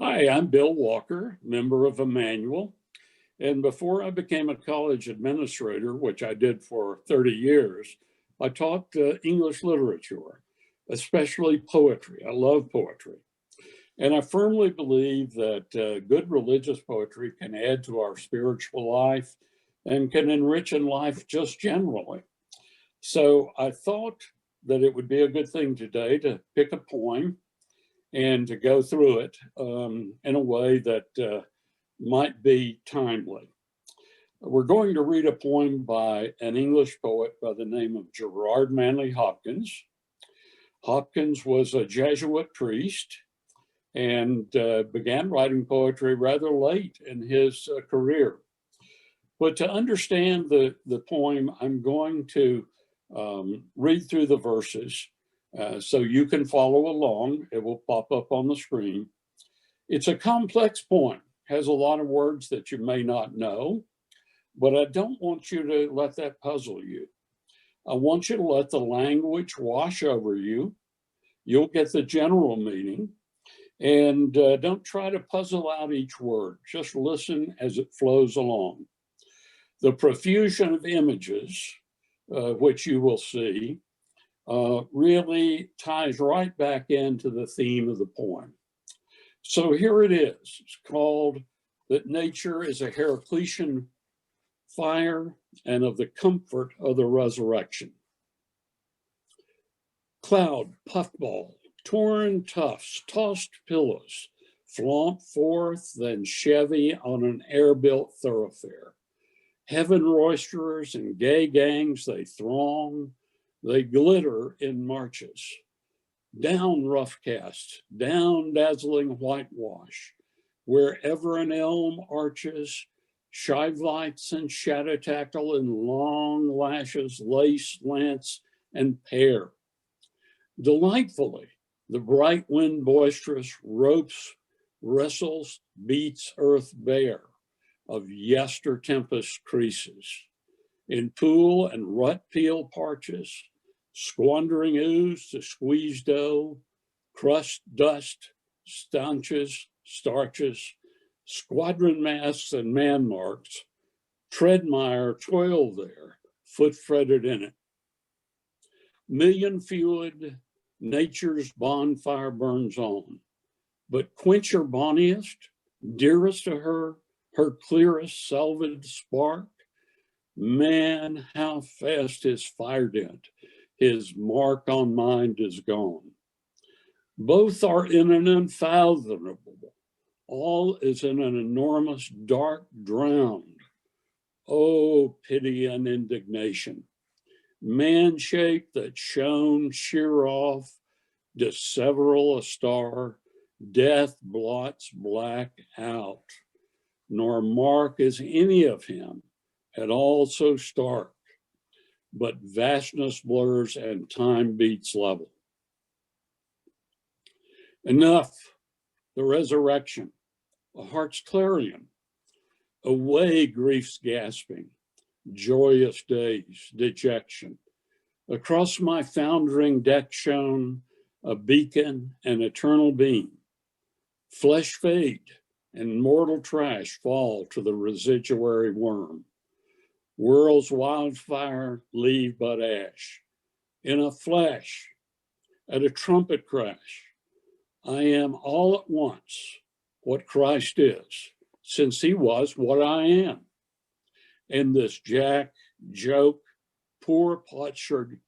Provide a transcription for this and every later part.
Hi, I'm Bill Walker, member of Emmanuel. And before I became a college administrator, which I did for 30 years, I taught English literature, especially poetry. I love poetry. And I firmly believe that good religious poetry can add to our spiritual life and can enrich in life just generally. So I thought that it would be a good thing today to pick a poem and to go through it in a way that might be timely. We're going to read a poem by an English poet by the name of Gerard Manley Hopkins. Hopkins was a Jesuit priest and began writing poetry rather late in his career. But to understand the poem, I'm going to read through the verses so you can follow along. It will pop up on the screen. It's a complex poem, has a lot of words that you may not know, but I don't want you to let that puzzle you. I want you to let the language wash over you. You'll get the general meaning, and don't try to puzzle out each word. Just listen as it flows along. The profusion of images, which you will see, really ties right back into the theme of the poem. So here it is. It's called That Nature is a Heraclitean Fire and of the Comfort of the Resurrection. Cloud, puffball, torn tufts, tossed pillows, flaunt forth, then chevy on an air-built thoroughfare. Heaven roisterers and gay gangs, they throng, they glitter in marches. Down rough cast, down dazzling whitewash, wherever an elm arches, shive lights and shadow tackle and long lashes, lace, lance, and pear. Delightfully, the bright wind boisterous ropes, wrestles, beats earth bare of yester tempest creases. In pool and rut peel parches, squandering ooze to squeeze dough, crust, dust, staunches, starches, squadron masks and man marks, treadmire toil there, foot fretted in it. Million-fueled nature's bonfire burns on, but quench her bonniest, dearest to her clearest salved spark. Man, how fast his fire dent, his mark on mind is gone. Both are in an unfathomable, all is in an enormous dark drowned. Oh, pity and indignation. Man-shaped that shone sheer off, disseveral a star, death blots black out, nor mark is any of him at all so stark, but vastness blurs and time beats level. Enough, the resurrection, a heart's clarion, away grief's gasping, joyous days, dejection. Across my foundering deck shone a beacon, an eternal beam. Flesh fade and mortal trash fall to the residuary worm. World's wildfire leave but ash. In a flash, at a trumpet crash, I am all at once what Christ is, since he was what I am. And this jack, joke, poor potsherd,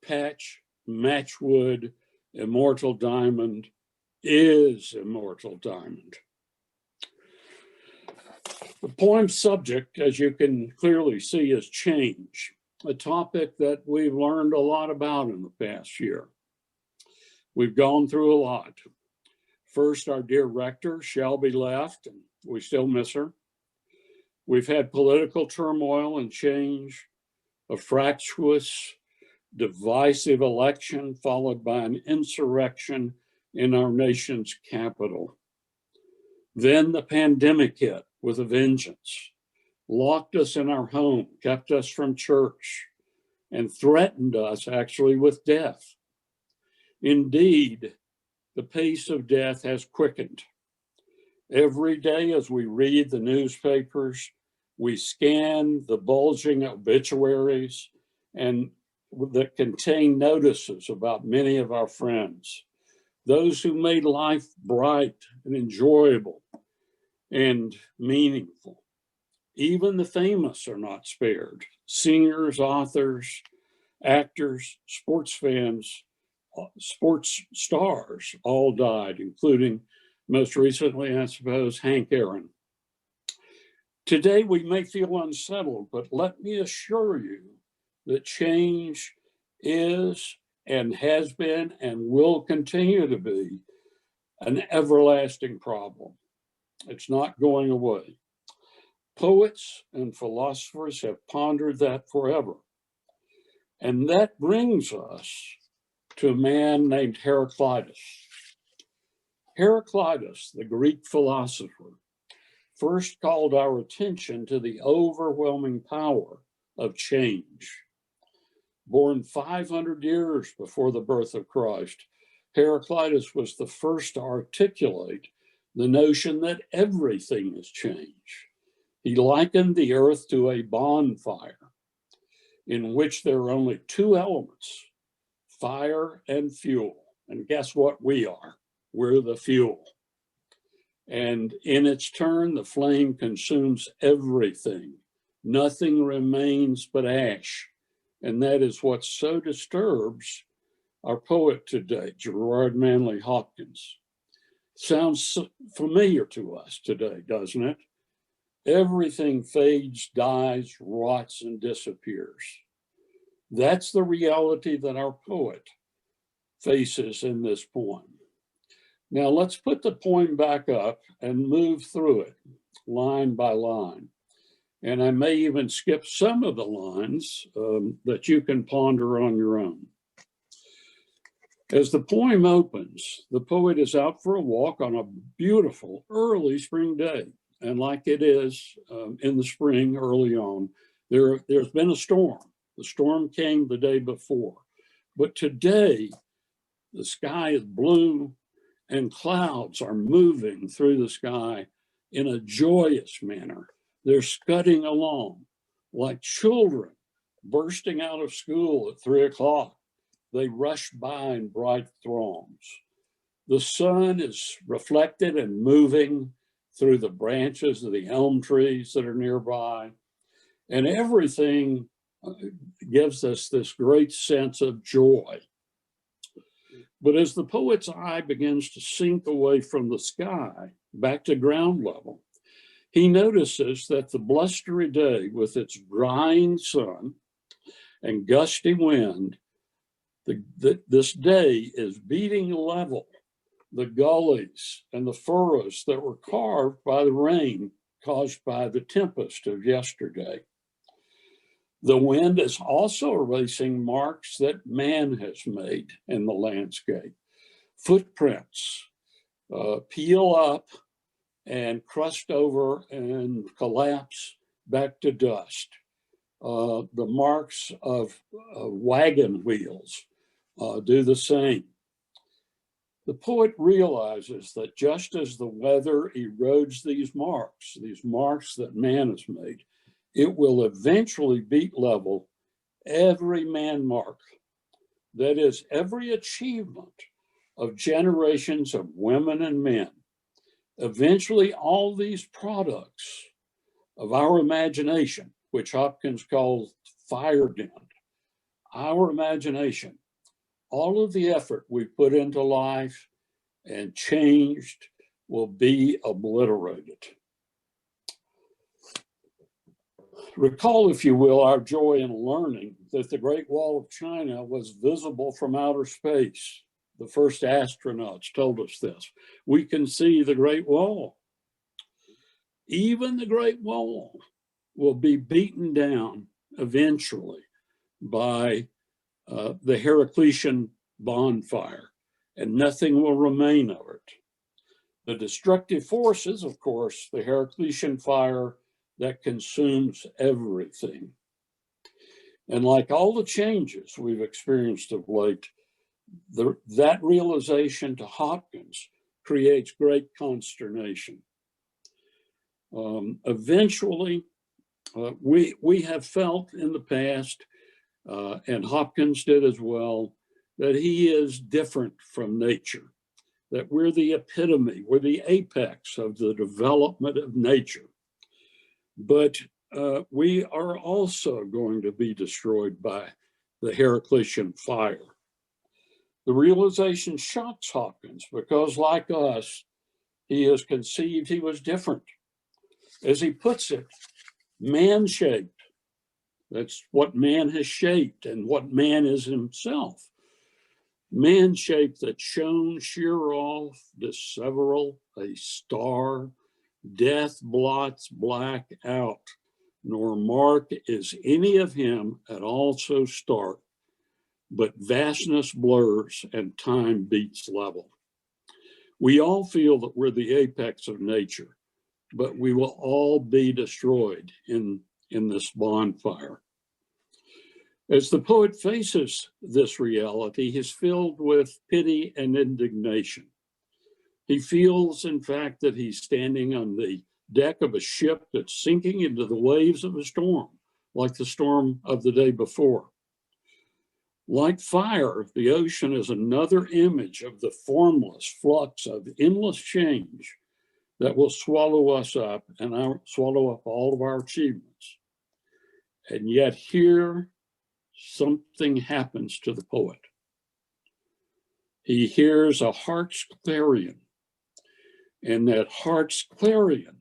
patch, matchwood, immortal diamond is immortal diamond. The poem's subject, as you can clearly see, is change, a topic that we've learned a lot about in the past year. We've gone through a lot. First, our dear rector, Shelby, left, and we still miss her. We've had political turmoil and change, a fractious, divisive election followed by an insurrection in our nation's capital. Then the pandemic hit with a vengeance, locked us in our home, kept us from church, and threatened us actually with death. Indeed, the pace of death has quickened. Every day as we read the newspapers, we scan the bulging obituaries and that contain notices about many of our friends, those who made life bright and enjoyable and meaningful. Even the famous are not spared. Singers, authors, actors, sports fans, sports stars all died, including most recently, I suppose, Hank Aaron. Today, we may feel unsettled, but let me assure you that change is and has been and will continue to be an everlasting problem. It's not going away. Poets and philosophers have pondered that forever. And that brings us to a man named Heraclitus. Heraclitus, the Greek philosopher, first called our attention to the overwhelming power of change. Born 500 years before the birth of Christ, Heraclitus was the first to articulate the notion that everything is change. He likened the earth to a bonfire in which there are only two elements, fire and fuel. And guess what we are? We're the fuel. And in its turn, the flame consumes everything. Nothing remains but ash. And that is what so disturbs our poet today, Gerard Manley Hopkins. Sounds familiar to us today, doesn't it? Everything fades, dies, rots, and disappears. That's the reality that our poet faces in this poem. Now let's put the poem back up and move through it line by line. And I may even skip some of the lines that you can ponder on your own. As the poem opens, the poet is out for a walk on a beautiful early spring day. And like it is in the spring early on, there's been a storm. The storm came the day before. But today, the sky is blue and clouds are moving through the sky in a joyous manner. They're scudding along like children bursting out of school at 3 o'clock. They rush by in bright throngs. The sun is reflected and moving through the branches of the elm trees that are nearby. And everything gives us this great sense of joy. But as the poet's eye begins to sink away from the sky back to ground level, he notices that the blustery day with its drying sun and gusty wind, this day is beating level the gullies and the furrows that were carved by the rain caused by the tempest of yesterday. The wind is also erasing marks that man has made in the landscape. Footprints peel up and crust over and collapse back to dust. The marks of wagon wheels do the same. The poet realizes that just as the weather erodes these marks that man has made, it will eventually beat level every man mark. That is, every achievement of generations of women and men. Eventually, all these products of our imagination, which Hopkins calls fire damned, our imagination, all of the effort we put into life and changed will be obliterated. Recall, if you will, our joy in learning that the Great Wall of China was visible from outer space. The first astronauts told us this. We can see the Great Wall. Even the Great Wall will be beaten down eventually by the Heraclitean bonfire, and nothing will remain of it. The destructive forces, of course, the Heraclitean fire that consumes everything. And like all the changes we've experienced of late, that realization to Hopkins creates great consternation. Eventually, we have felt in the past, and Hopkins did as well, that he is different from nature, that we're the epitome, we're the apex of the development of nature. But we are also going to be destroyed by the Heraclitean fire. The realization shocks Hopkins because, like us, he has conceived he was different. As he puts it, man-shaped. That's what man has shaped and what man is himself. Man-shaped that shone sheer off, disseveral, a star, death blots black out, nor mark is any of him at all so stark, but vastness blurs and time beats level. We all feel that we're the apex of nature, but we will all be destroyed in this bonfire. As the poet faces this reality, he's filled with pity and indignation. He feels, in fact, that he's standing on the deck of a ship that's sinking into the waves of a storm, like the storm of the day before. Like fire, the ocean is another image of the formless flux of endless change that will swallow us up and swallow up all of our achievements. And yet here, something happens to the poet. He hears a heart's clarion, and that heart's clarion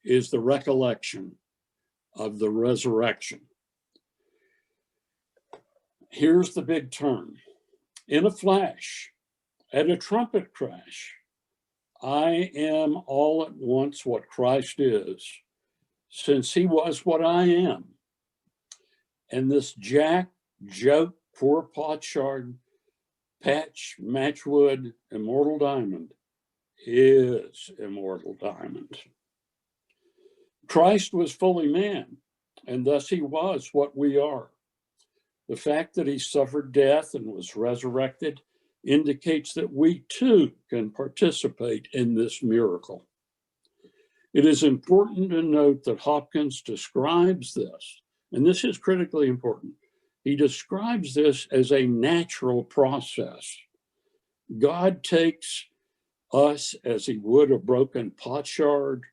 is the recollection of the resurrection. Here's the big turn. In a flash, at a trumpet crash, I am all at once what Christ is, since he was what I am. And this jack, joke, poor potsherd, patch, matchwood, immortal diamond is immortal diamond. Christ was fully man, and thus he was what we are. The fact that he suffered death and was resurrected indicates that we too can participate in this miracle. It is important to note that Hopkins describes this, and this is critically important. He describes this as a natural process. God takes us as he would a broken potsherd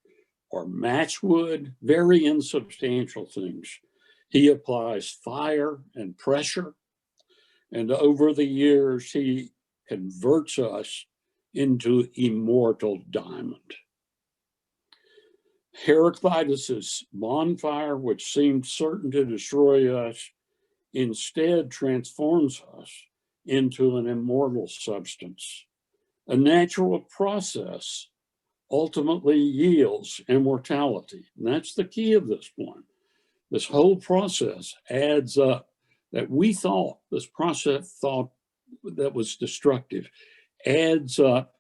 or matchwood, very insubstantial things. He applies fire and pressure, and over the years, he converts us into immortal diamond. Heraclitus's bonfire, which seemed certain to destroy us, instead transforms us into an immortal substance. A natural process ultimately yields immortality. And that's the key of this one. This whole process adds up that we thought, this process thought that was destructive, adds up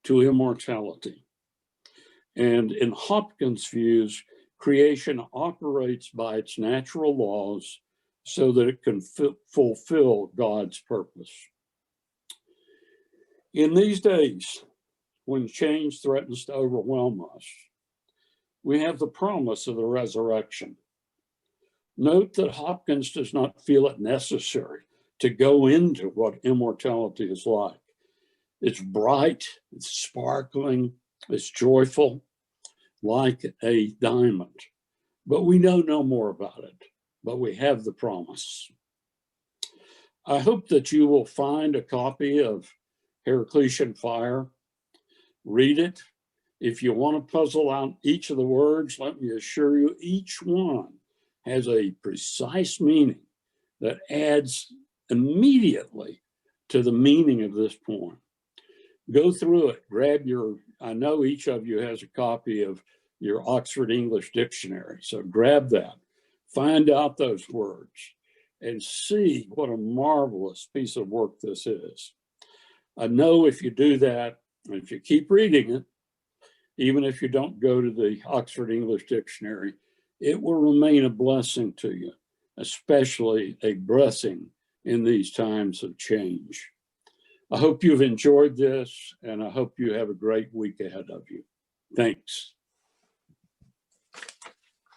to immortality. And in Hopkins' views, creation operates by its natural laws so that it can fulfill God's purpose. In these days, when change threatens to overwhelm us, we have the promise of the resurrection. Note that Hopkins does not feel it necessary to go into what immortality is like. It's bright, it's sparkling, it's joyful, like a diamond. But we know no more about it, but we have the promise. I hope that you will find a copy of Heraclitean Fire, read it. If you want to puzzle out each of the words, let me assure you, each one has a precise meaning that adds immediately to the meaning of this poem. Go through it, grab your, I know each of you has a copy of your Oxford English Dictionary, so grab that, find out those words, and see what a marvelous piece of work this is. I know if you do that, if you keep reading it, even if you don't go to the Oxford English Dictionary, it will remain a blessing to you, especially a blessing in these times of change. I hope you've enjoyed this, and I hope you have a great week ahead of you. Thanks.